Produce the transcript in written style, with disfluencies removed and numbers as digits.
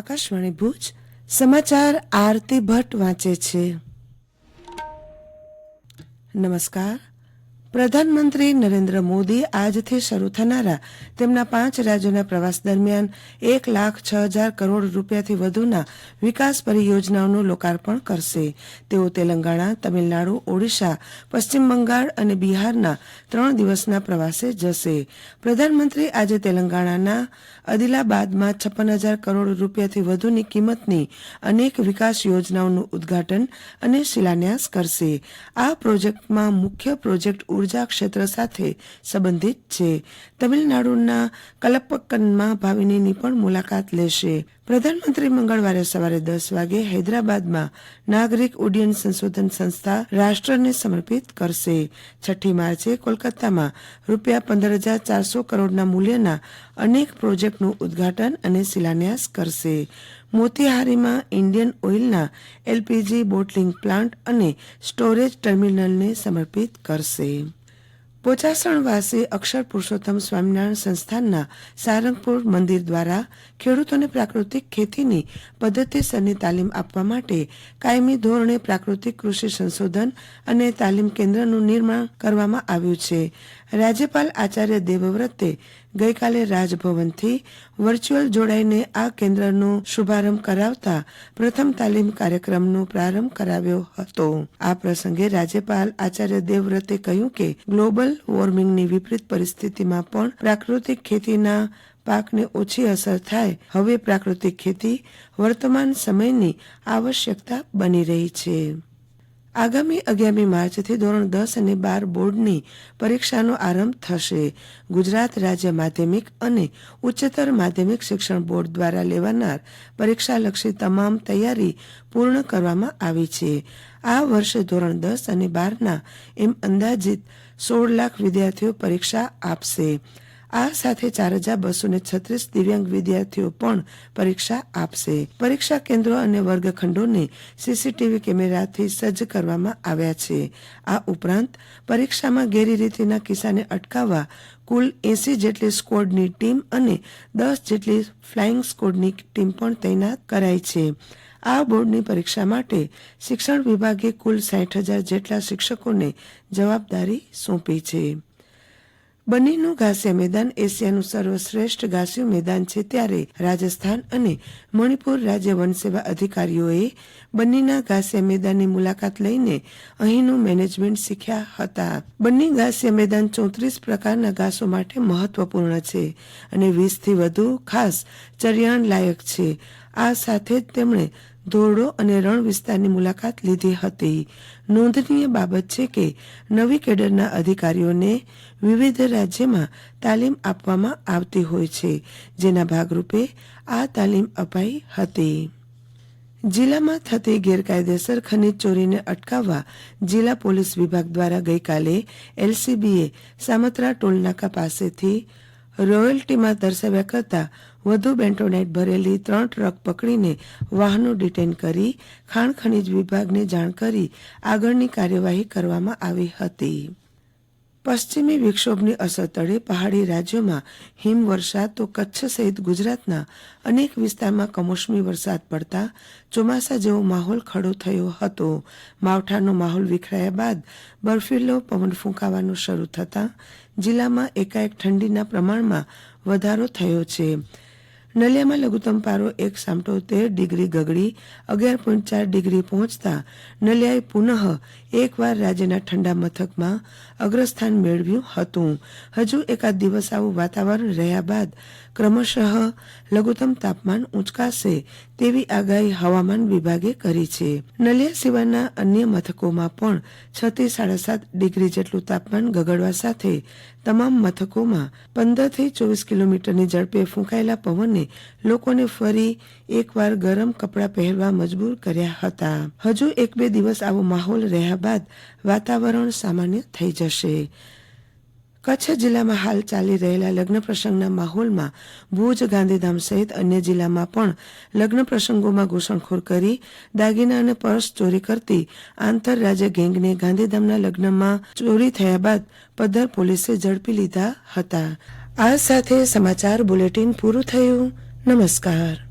આકાશવાણી ભુજ સમાચાર આરતી ભટ્ટ વાંચે છે। નમસ્કાર। પ્રધાનમંત્રી નરેન્દ્ર મોદી આજથી શરૂ થનારા તેમના 5 રાજ્યોના પ્રવાસ દરમિયાન 1,06,000 કરોડ રૂપિયાથી વધુના વિકાસ પરિયોજનાઓનું લોકાર્પણ કરશે। તેઓ તેલંગાણા, તમિલનાડુ, ઓડિશા, પશ્ચિમ બંગાળ અને બિહારના 3 દિવસના પ્રવાસે જશે। પ્રધાનમંત્રી આજે તેલંગાણાના અદિલાબાદમાં 56,000 કરોડ રૂપિયાથી વધુની કિંમતની અનેક વિકાસ યોજનાઓનું ઉદ્ઘાટન અને શિલાન્યાસ કરશે। આ પ્રોજેક્ટમાં મુખ્ય પ્રોજેક્ટ ઉર્જા ક્ષેત્ર સાથે સંબંધિત છે। તમિલનાડુના કલપક્કનમાં ભાવિનીની પણ મુલાકાત લેશે। પ્રધાનમંત્રી મંગળવારે સવારે 10 વાગે હૈદરાબાદમાં નાગરિક ઉડ્ડયન સંશોધન સંસ્થા રાષ્ટ્રને સમર્પિત કરશે। 6 માર્ચે કોલકાતામાં ₹15,400 કરોડના મૂલ્યના અનેક પ્રોજેક્ટનું ઉદ્ઘાટન અને શિલાન્યાસ કરશે। મોતીહારીમાં ઇન્ડિયન ઓઇલના એલપીજી બોટલિંગ પ્લાન્ટ અને સ્ટોરેજ ટર્મિનલને સમર્પિત કરશે। પોચાસણવાસી અક્ષર પુરુષોત્તમ સ્વામિનારાયણ સંસ્થાનના સારંગપુર મંદિર દ્વારા ખેડૂતોને પ્રાકૃતિક ખેતીની પદ્ધતિસરની તાલીમ આપવા માટે કાયમી ધોરણે પ્રાકૃતિક કૃષિ સંશોધન અને તાલીમ કેન્દ્રનું નિર્માણ કરવામાં આવ્યું છે। રાજ્યપાલ આચાર્ય દેવવ્રતે ગઈકાલે રાજભવનથી વર્ચ્યુઅલ જોડાઈને આ કેન્દ્રનો શુભારંભ કરાવતા પ્રથમ તાલીમ કાર્યક્રમનો પ્રારંભ કરાવ્યો હતો। આ પ્રસંગે રાજ્યપાલ આચાર્ય દેવવ્રતે કહ્યું કે ગ્લોબલ વોર્મિંગની વિપરીત પરિસ્થિતિમાં પણ પ્રાકૃતિક ખેતીના પાકને ઓછી અસર થાય, હવે પ્રાકૃતિક ખેતી વર્તમાન સમયની આવશ્યકતા બની રહી છે। આગામી 11મી માર્ચથી ધોરણ 10 અને 12 બોર્ડની પરીક્ષાનો આરંભ થશે। ગુજરાત રાજ્ય માધ્યમિક અને ઉચ્ચતર માધ્યમિક શિક્ષણ બોર્ડ દ્વારા લેવાનાર પરીક્ષાલક્ષી તમામ તૈયારી પૂર્ણ કરવામાં આવી છે। આ વર્ષે ધોરણ 10 અને 12ના એમ અંદાજિત 16 લાખ વિદ્યાર્થીઓ પરીક્ષા આપશે। આ સાથે 4,236 દિવ્યાંગ વિદ્યાર્થીઓ પણ પરીક્ષા આપશે। પરીક્ષા કેન્દ્રો અને વર્ગખંડોને સીસીટીવી કેમેરાથી સજ્જ કરવામાં આવ્યા છે। આ ઉપરાંત પરીક્ષામાં ગેરરીતિના કિસ્સાને અટકાવવા કુલ 80 જેટલી સ્ક્વોડની ટીમ અને 10 જેટલી ફ્લાઇંગ સ્ક્વોડની ટીમ પણ તૈનાત કરાઈ છે। આ બોર્ડની પરીક્ષા માટે શિક્ષણ વિભાગે કુલ 60,000 જેટલા શિક્ષકોને જવાબદારી સોંપી છે। બન્નીનું ઘાસિયા મેદાન એશિયાનું સર્વશ્રેષ્ઠ ઘાસિયું મેદાન છે, ત્યારે રાજસ્થાન અને મણિપુર રાજ્ય વનસેવા અધિકારીઓએ બન્નીના ઘાસિયા મેદાનની મુલાકાત લઈને અહીંનું મેનેજમેન્ટ શીખ્યા હતા। બન્ની ઘાસિયા મેદાન 34 પ્રકારના ઘાસો માટે મહત્વપૂર્ણ છે અને 20થી વધુ ખાસ ચરિયાણ લાયક છે। આ સાથે જ તેમણે ધોરડો અને રણ વિસ્તારની મુલાકાત લીધી હતી। નોંધનીય બાબત છે કે નવી કેડરના અધિકારીઓને વિવિધ રાજ્યમાં તાલીમ આપવામાં આવતી હોય છે, જેના ભાગરૂપે આ તાલીમ અપાઈ હતી। જિલ્લામાં થતી ગેરકાયદેસર ખનીજ ચોરીને અટકાવવા જિલ્લા પોલીસ વિભાગ દ્વારા ગઈકાલે એલસીબીએ સામત્રા ટોલનાકા પાસેથી રોયલ્ટીમાં દર્શાવ્યા કરતાં વધુ બેન્ટોનાઇટ ભરેલી 3 ટ્રક પકડીને વાહનો ડિટેન કરી ખાણ ખનીજ વિભાગને જાણ કરી આગળની કાર્યવાહી કરવામાં આવી હતી। પશ્ચિમી વિક્ષોભની અસર તળે પહાડી રાજ્યોમાં હિમવર્ષા તો કચ્છ સહિત ગુજરાતના અનેક વિસ્તારમાં કમોસમી વરસાદ પડતા ચોમાસા જેવો માહોલ ખડો થયો હતો। માવઠાનો માહોલ વિખરાયા બાદ બર્ફીલો પવન ફૂંકાવાનું શરૂ થતાં જિલ્લામાં એકાએક ઠંડીના પ્રમાણમાં વધારો થયો છે। નલિયામાં લઘુત્તમ પારો 1.78 ડિગ્રી ગગડી 11.4 ડિગ્રી પહોંચતા નલિયાએ પુનઃ એકવાર રાજ્યના ઠંડા મથકમાં અગ્રસ્થાન મેળવ્યું હતું। હજુ એકાદ દિવસ આવું વાતાવરણ રહ્યા બાદ ક્રમશઃ લઘુત્તમ તાપમાન ઊંચકાશે તેવી આગાહી હવામાન વિભાગે કરી છે। નલિયા સિવાયના અન્ય મથકોમાં પણ 6 થી 7.5 ડિગ્રી જેટલું તાપમાન ગગડવા સાથે તમામ મથકોમાં 15 થી 24 કિલોમીટરની ઝડપે ફૂંકાયેલા પવને લોકોને ફરી એકવાર ગરમ કપડાં પહેરવા મજબૂર કર્યા હતા। હજુ 1-2 દિવસ આવો માહોલ રહ્યા બાદ વાતાવરણ સામાન્ય થઈ જશે। કચ્છ જિલ્લામાં હાલ ચાલી રહેલા લગ્ન પ્રસંગના માહોલમાં ભુજ, ગાંધીધામ સહિત અન્ય જિલ્લામાં પણ લગ્ન પ્રસંગોમાં ઘૂસણખોર કરી દાગીના અને પર્સ ચોરી કરતી આંતરરાજ્ય ગેંગને ગાંધીધામના લગ્નમાં ચોરી થયા બાદ પદ્ધર પોલીસે ઝડપી લીધા હતા। આ સાથે સમાચાર બુલેટિન પૂરું થયું। નમસ્કાર।